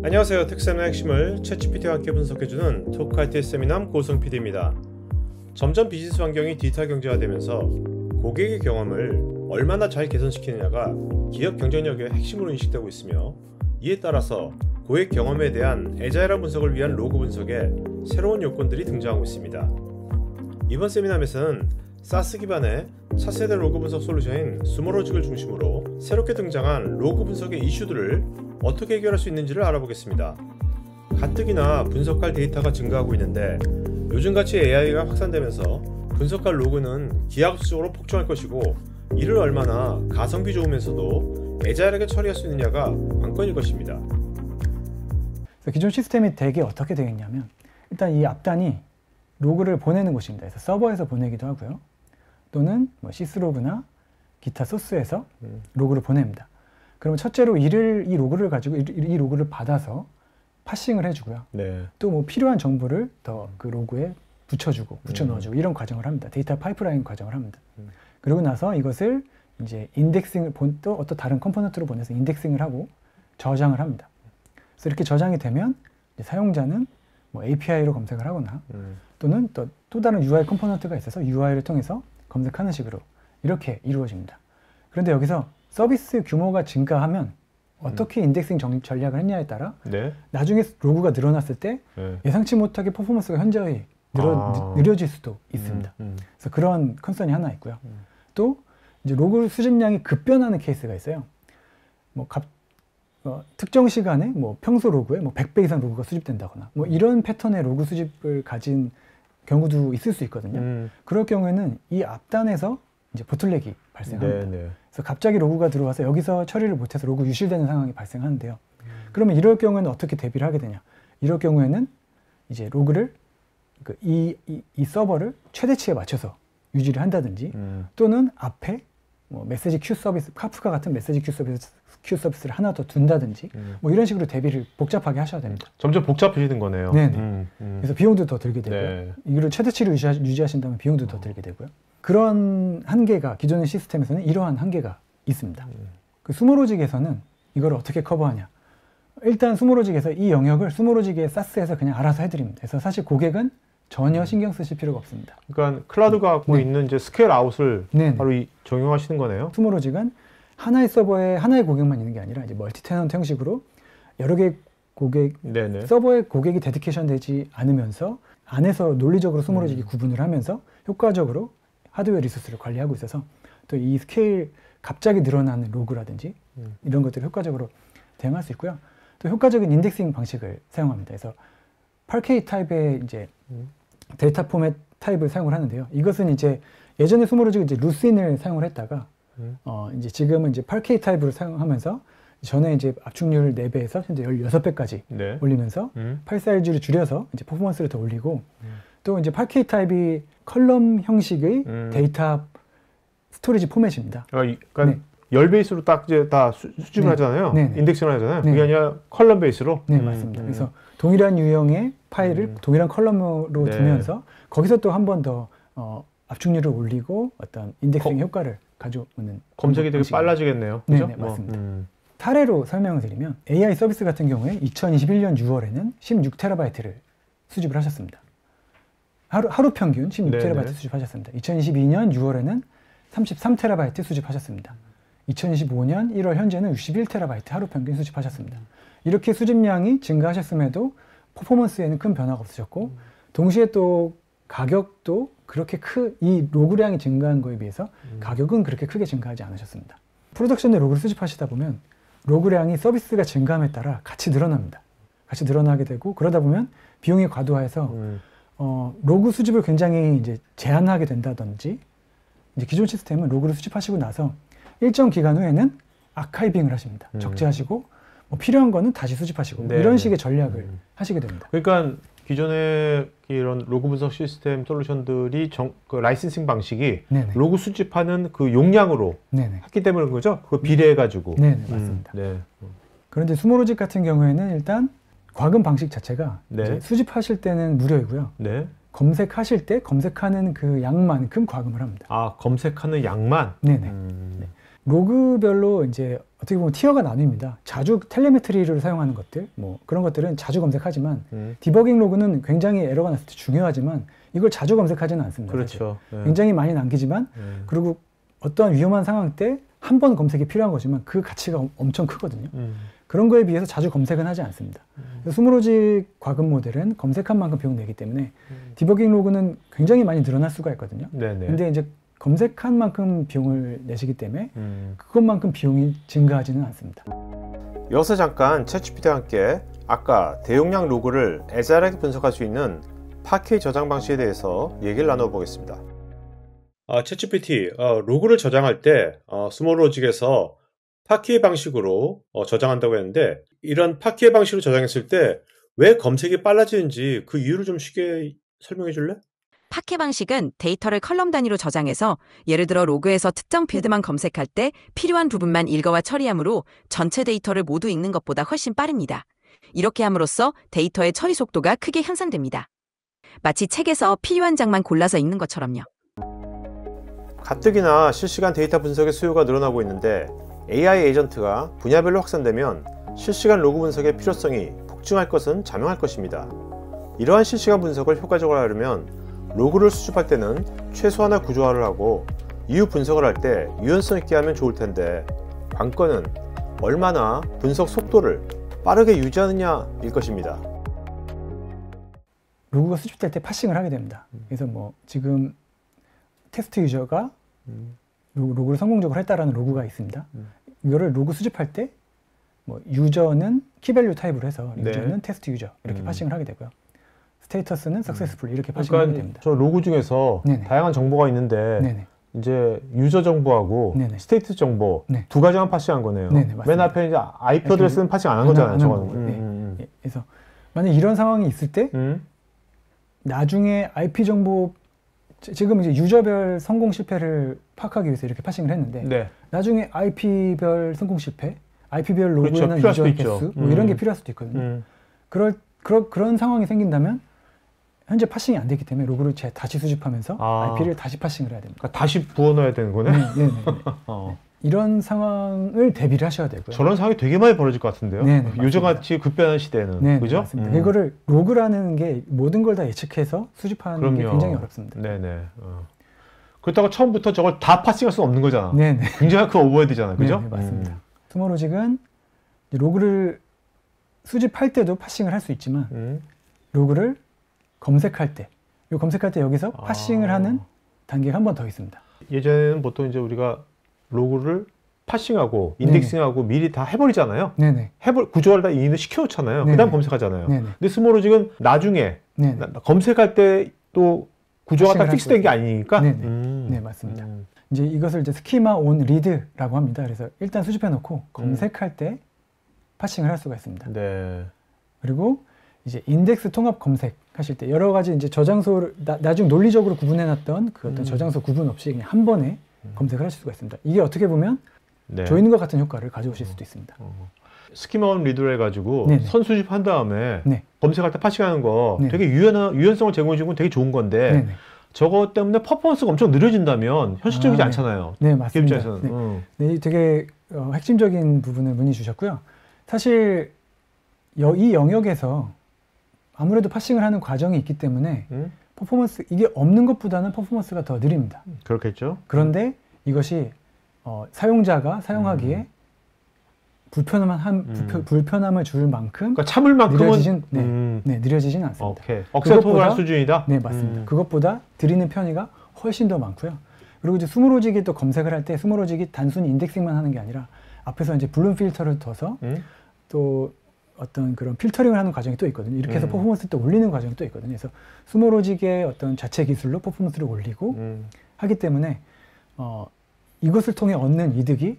안녕하세요. 텍쌤의 핵심을 챗GPT와 함께 분석해주는 토크IT 세미남 고승 PD입니다. 점점 비즈니스 환경이 디지털 경제화되면서 고객의 경험을 얼마나 잘 개선시키느냐가 기업 경쟁력의 핵심으로 인식되고 있으며, 이에 따라서 고객 경험에 대한 애자일한 분석을 위한 로그 분석에 새로운 요건들이 등장하고 있습니다. 이번 세미남에서는 사스 기반의 차세대 로그 분석 솔루션인 수모로직을 중심으로 새롭게 등장한 로그 분석의 이슈들을 어떻게 해결할 수 있는지를 알아보겠습니다. 가뜩이나 분석할 데이터가 증가하고 있는데, 요즘같이 AI가 확산되면서 분석할 로그는 기하급수적으로 폭증할 것이고, 이를 얼마나 가성비 좋으면서도 애자일하게 처리할 수 있느냐가 관건일 것입니다. 기존 시스템이 대개 어떻게 되겠냐면, 일단 이 앞단이 로그를 보내는 곳입니다. 그래서 서버에서 보내기도 하고요, 또는 시스로그나 기타 소스에서 로그를 보냅니다. 그러면 첫째로 이 로그를 가지고 이 로그를 받아서 파싱을 해주고요. 네. 또 필요한 정보를 더 그 로그에 붙여주고 붙여 넣어주고 이런 과정을 합니다. 데이터 파이프라인 과정을 합니다. 그리고 나서 이것을 이제 인덱싱을 또 어떤 다른 컴포넌트로 보내서 인덱싱을 하고 저장을 합니다. 그래서 이렇게 저장이 되면 이제 사용자는 API로 검색을 하거나 또는 또 다른 UI 컴포넌트가 있어서 UI를 통해서 검색하는 식으로 이렇게 이루어집니다. 그런데 여기서 서비스 규모가 증가하면 어떻게 인덱싱 전략을 했냐에 따라 나중에 로그가 늘어났을 때 예상치 못하게 퍼포먼스가 현저히 느려질 수도 있습니다. 그래서 그런 컨선이 하나 있고요. 또 이제 로그 수집량이 급변하는 케이스가 있어요. 특정 시간에 평소 로그에 100배 이상 로그가 수집된다거나 이런 패턴의 로그 수집을 가진 경우도 있을 수 있거든요. 그럴 경우에는 이 앞단에서 이제 보틀렉이 발생합니다. 그래서 갑자기 로그가 들어와서 여기서 처리를 못해서 로그 유실되는 상황이 발생하는데요. 그러면 이럴 경우에는 어떻게 대비를 하게 되냐? 이럴 경우에는 이제 로그를 이 서버를 최대치에 맞춰서 유지를 한다든지, 또는 앞에 메시지 큐 서비스, 카프카 같은 메시지 큐 서비스를 하나 더 둔다든지 이런 식으로 대비를 복잡하게 하셔야 됩니다. 점점 복잡해지는 거네요. 네네. 그래서 비용도 더 들게 되고요. 이거를 최대치로 유지하신다면 비용도 더 들게 되고요. 그런 한계가 기존의 시스템에서는 이러한 한계가 있습니다. 그 수모로직에서는 이걸 어떻게 커버하냐? 일단 수모로직에서 이 영역을 수모로직의 사스에서 그냥 알아서 해드립니다. 그래서 사실 고객은 전혀 신경 쓰실 필요가 없습니다. 그러니까 클라우드가 갖고 있는 이제 스케일 아웃을 바로 적용하시는 거네요. 수모로직은 하나의 서버에 하나의 고객만 있는 게 아니라 이제 멀티 테넌트 형식으로 여러 개의 서버에 고객이 데디케이션 되지 않으면서 안에서 논리적으로 수모로직이 구분을 하면서 효과적으로 하드웨어 리소스를 관리하고 있어서, 또 이 스케일 갑자기 늘어나는 로그라든지 이런 것들을 효과적으로 대응할 수 있고요. 또 효과적인 인덱싱 방식을 사용합니다. 그래서 8K 타입의 이제 데이터 포맷 타입을 사용을 하는데요. 이것은 이제 예전에 수모로직은 이제 루스인을 사용을 했다가 이제 지금은 이제 8K 타입으로 사용하면서 전에 이제 압축률 4배에서 현재 16배까지 올리면서 파일 사이즈를 줄여서 이제 퍼포먼스를 더 올리고, 또 이제 8K 타입이 컬럼 형식의 데이터 스토리지 포맷입니다. 그러니까 열 베이스로 딱 이제 다 수집을 하잖아요. 인덱싱을 하잖아요. 그게 아니라 컬럼 베이스로? 네, 맞습니다. 그래서 동일한 유형의 파일을 동일한 컬럼으로 두면서 거기서 또 한 번 더 압축률을 올리고 어떤 인덱싱 효과를 가져오는 검색이 되게 빨라지겠네요. 그죠? 네, 맞습니다. 사례로 설명을 드리면 AI 서비스 같은 경우에 2021년 6월에는 16TB를 수집을 하셨습니다. 하루 평균 16TB 수집하셨습니다. 2022년 6월에는 33TB 수집하셨습니다. 2025년 1월 현재는 61TB 하루 평균 수집하셨습니다. 이렇게 수집량이 증가하셨음에도 퍼포먼스에는 큰 변화가 없으셨고, 동시에 또 가격도 그렇게 이 로그량이 증가한 거에 비해서 가격은 그렇게 크게 증가하지 않으셨습니다. 프로덕션에 로그를 수집하시다 보면 로그량이 서비스가 증가함에 따라 같이 늘어납니다. 같이 늘어나게 되고, 그러다 보면 비용이 과도화해서 로그 수집을 굉장히 이제 제한하게 된다든지, 이제 기존 시스템은 로그를 수집하시고 나서 일정 기간 후에는 아카이빙을 하십니다. 적재하시고 필요한 거는 다시 수집하시고 이런 식의 전략을 하시게 됩니다. 그러니까 기존의 이런 로그 분석 시스템 솔루션들이 그 라이센싱 방식이 로그 수집하는 그 용량으로 했기 때문인 거죠? 그거 비례해가지고. 네, 맞습니다. 그런데 수모로직 같은 경우에는 일단 과금 방식 자체가 이제 수집하실 때는 무료이고요. 검색하실 때 검색하는 그 양만큼 과금을 합니다. 아, 검색하는 양만? 네네. 로그별로 이제 어떻게 보면 티어가 나뉩니다. 자주 텔레메트리를 사용하는 것들, 뭐 그런 것들은 자주 검색하지만 디버깅 로그는 굉장히 에러가 났을 때 중요하지만 이걸 자주 검색하지는 않습니다. 그렇죠. 굉장히 많이 남기지만 그리고 어떠한 위험한 상황 때 한 번 검색이 필요한 거지만 그 가치가 엄청 크거든요. 그런 거에 비해서 자주 검색은 하지 않습니다. 스모로직 과금 모델은 검색한 만큼 비용 내기 때문에 디버깅 로그는 굉장히 많이 늘어날 수가 있거든요. 네네. 근데 이제 검색한 만큼 비용을 내시기 때문에 그것만큼 비용이 증가하지는 않습니다. 여기서 잠깐 챗GPT와 함께 아까 대용량 로그를 애절하게 분석할 수 있는 파케 저장 방식에 대해서 얘기를 나눠보겠습니다. 챗GPT 로그를 저장할 때 스모로직에서 파키의 방식으로 저장한다고 했는데 이런 파키의 방식으로 저장했을 때 왜 검색이 빨라지는지 그 이유를 좀 쉽게 설명해 줄래? 파케 방식은 데이터를 컬럼 단위로 저장해서 예를 들어 로그에서 특정 필드만 검색할 때 필요한 부분만 읽어와 처리하므로 전체 데이터를 모두 읽는 것보다 훨씬 빠릅니다. 이렇게 함으로써 데이터의 처리 속도가 크게 향상됩니다. 마치 책에서 필요한 장만 골라서 읽는 것처럼요. 가뜩이나 실시간 데이터 분석의 수요가 늘어나고 있는데 AI 에이전트가 분야별로 확산되면 실시간 로그 분석의 필요성이 폭증할 것은 자명할 것입니다. 이러한 실시간 분석을 효과적으로 하려면 로그를 수집할 때는 최소한의 구조화를 하고 이후 분석을 할 때 유연성 있게 하면 좋을 텐데 관건은 얼마나 분석 속도를 빠르게 유지하느냐일 것입니다. 로그가 수집될 때 파싱을 하게 됩니다. 그래서 뭐 지금 테스트 유저가 로그를 성공적으로 했다라는 로그가 있습니다. 이거를 로그 수집할 때 뭐 유저는 키밸류 타입으로 해서 유저는 테스트 유저 이렇게 파싱을 하게 되고요. 스테이터스는 सक्세스풀 이렇게 파싱을 하게 됩니다. 저 로그 중에서 네네. 다양한 정보가 있는데 네네. 이제 유저 정보하고 네네. 스테이트 정보 네. 두 가지만 파싱한 거네요. 네네, 맞습니다. 맨 앞에 이제 IP 어드레스는 파싱 안 한 거잖아요. 안 한 거고. 예, 그래서 만약 이런 상황이 있을 때 나중에 IP 정보 지금 이제 유저별 성공 실패를 파악하기 위해서 이렇게 파싱을 했는데 네. 나중에 IP별 성공 실패, IP별 로그에는 그렇죠. 필요할 유저 수도 있죠. 개수 뭐 이런 게 필요할 수도 있거든요. 그런 상황이 생긴다면 현재 파싱이 안 되기 때문에 로그를 다시 수집하면서 IP를 다시 파싱을 해야 됩니다. 그러니까 다시 부어넣어야 되는 거네. 네. 이런 상황을 대비를 하셔야 되고요. 저런 상황이 되게 많이 벌어질 것 같은데요. 네네, 요즘같이 급변한 시대에는. 네, 그죠? 맞습니다. 이거를 로그라는 게 모든 걸 다 예측해서 수집하는 게 굉장히 어렵습니다. 네네. 그렇다고 처음부터 저걸 다 파싱할 수는 없는 거잖아. 네네. 굉장히 큰 오버헤드잖아요. 그죠? 네, 맞습니다. 스모로직은 로그를 수집할 때도 파싱을 할 수 있지만 로그를 검색할 때, 여기서 파싱을 하는 단계가 한 번 더 있습니다. 예전에는 보통 이제 우리가 로그를 파싱하고 인덱싱하고 미리 다 해버리잖아요. 네네. 구조화를 다 이미 시켜놓잖아요. 그 다음 검색하잖아요. 네네. 근데 스모로직은 나중에 검색할 때 또 구조가 딱 픽스된 게 아니니까. 네, 맞습니다. 이제 이것을 이제 스키마 온 리드라고 합니다. 그래서 일단 수집해 놓고 검색할 때 파싱을 할 수가 있습니다. 네. 그리고 이제 인덱스 통합 검색 하실 때 여러 가지 이제 저장소를 나중 논리적으로 구분해 놨던 그 어떤 저장소 구분 없이 그냥 한 번에 검색을 하실 수가 있습니다. 이게 어떻게 보면 조인과 같은 효과를 가져오실 수도 있습니다. 스키마 온 리드를 해가지고 선 수집한 다음에 검색할 때 파싱하는 거 되게 유연성을 제공해 주는 건 되게 좋은 건데 저거 때문에 퍼포먼스가 엄청 느려진다면 현실적이지 않잖아요. 네, 맞습니다. 네, 되게 핵심적인 부분을 문의 주셨고요. 사실 이 영역에서 아무래도 파싱을 하는 과정이 있기 때문에 퍼포먼스, 이게 없는 것보다는 퍼포먼스가 더 느립니다. 그렇겠죠. 그런데 이것이 사용자가 사용하기에 불편함을 줄 만큼 그러니까 참을 만큼은 느려지진 않습니다. 오케이. 억세토벌할 수준이다? 네, 맞습니다. 그것보다 드리는 편의가 훨씬 더 많고요. 그리고 이제 스모로직이 또 검색을 할 때 스모로직이 단순히 인덱싱만 하는 게 아니라 앞에서 이제 블룸 필터를 둬서 또 어떤 그런 필터링을 하는 과정이 또 있거든요. 이렇게 해서 퍼포먼스를 또 올리는 과정이 또 있거든요. 그래서 스모로직의 어떤 자체 기술로 퍼포먼스를 올리고 하기 때문에 이것을 통해 얻는 이득이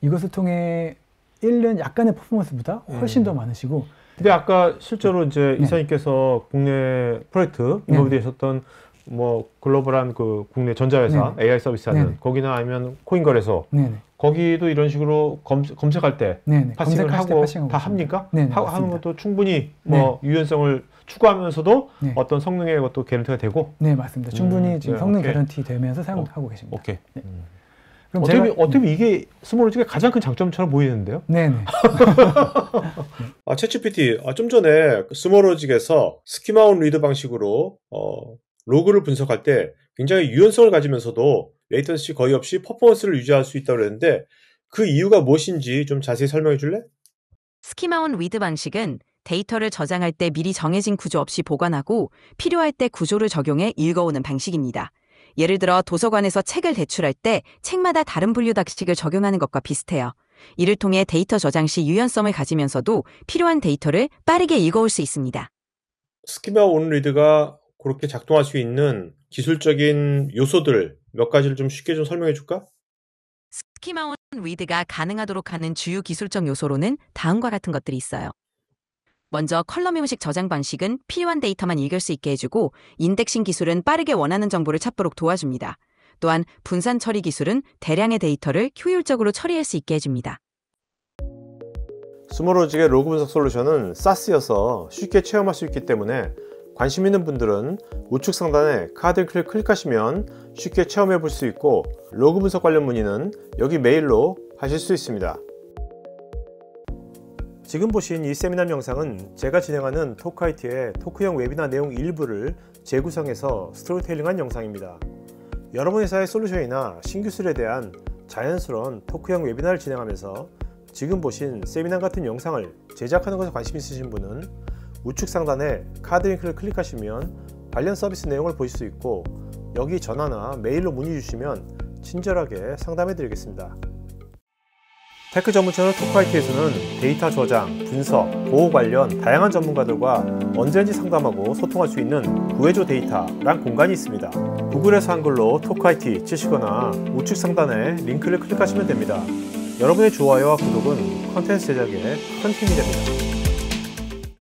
이것을 통해 잃는 약간의 퍼포먼스보다 훨씬 더 많으시고. 근데 아까 실제로 이제 이사님께서 국내 프로젝트 인버브드에 있었던 뭐 글로벌한 그 국내 전자회사 AI 서비스 하는 거기나 아니면 코인거래소 거기도 이런 식으로 검색할 때 파싱을 하고 다 합니까? 하는 것도 충분히 뭐 유연성을 추구하면서도 어떤 성능의 것도 개런티가 되고. 네, 맞습니다. 충분히 지금 성능 개런티 되면서 사용하고 계십니다. 오케이. 그럼 어떻게 이게 스몰로직의 가장 큰 장점처럼 보이는데요? 네네. 챗GPT, 좀 전에 스몰로직에서 스키마 온 리드 방식으로 로그를 분석할 때 굉장히 유연성을 가지면서도 레이턴시 거의 없이 퍼포먼스를 유지할 수 있다고 그랬는데 그 이유가 무엇인지 좀 자세히 설명해 줄래? 스키마온 리드 방식은 데이터를 저장할 때 미리 정해진 구조 없이 보관하고 필요할 때 구조를 적용해 읽어오는 방식입니다. 예를 들어 도서관에서 책을 대출할 때 책마다 다른 분류 방식을 적용하는 것과 비슷해요. 이를 통해 데이터 저장 시 유연성을 가지면서도 필요한 데이터를 빠르게 읽어올 수 있습니다. 스키마 온 리드가 그렇게 작동할 수 있는 기술적인 요소들 몇 가지를 좀 쉽게 좀 설명해 줄까? 스키마온 리드가 가능하도록 하는 주요 기술적 요소로는 다음과 같은 것들이 있어요. 먼저 컬럼 형식 저장 방식은 필요한 데이터만 읽을 수 있게 해주고 인덱싱 기술은 빠르게 원하는 정보를 찾도록 도와줍니다. 또한 분산 처리 기술은 대량의 데이터를 효율적으로 처리할 수 있게 해줍니다. 스몰로직의 로그 분석 솔루션은 SaaS여서 쉽게 체험할 수 있기 때문에 관심 있는 분들은 우측 상단에 카드 링크를 클릭하시면 쉽게 체험해 볼 수 있고 로그 분석 관련 문의는 여기 메일로 하실 수 있습니다. 지금 보신 이 세미나 영상은 제가 진행하는 토크IT의 토크형 웨비나 내용 일부를 재구성해서 스토리텔링한 영상입니다. 여러분 회사의 솔루션이나 신기술에 대한 자연스러운 토크형 웨비나를 진행하면서 지금 보신 세미나 같은 영상을 제작하는 것에 관심 있으신 분은 우측 상단에 카드 링크를 클릭하시면 관련 서비스 내용을 보실 수 있고 여기 전화나 메일로 문의 주시면 친절하게 상담해 드리겠습니다. 테크 전문 채널 토크IT에서는 데이터 저장, 분석, 보호 관련 다양한 전문가들과 언제든지 상담하고 소통할 수 있는 구해줘 데이터란 공간이 있습니다. 구글에서 한글로 토크IT 치시거나 우측 상단에 링크를 클릭하시면 됩니다. 여러분의 좋아요와 구독은 컨텐츠 제작에 큰 힘이 됩니다.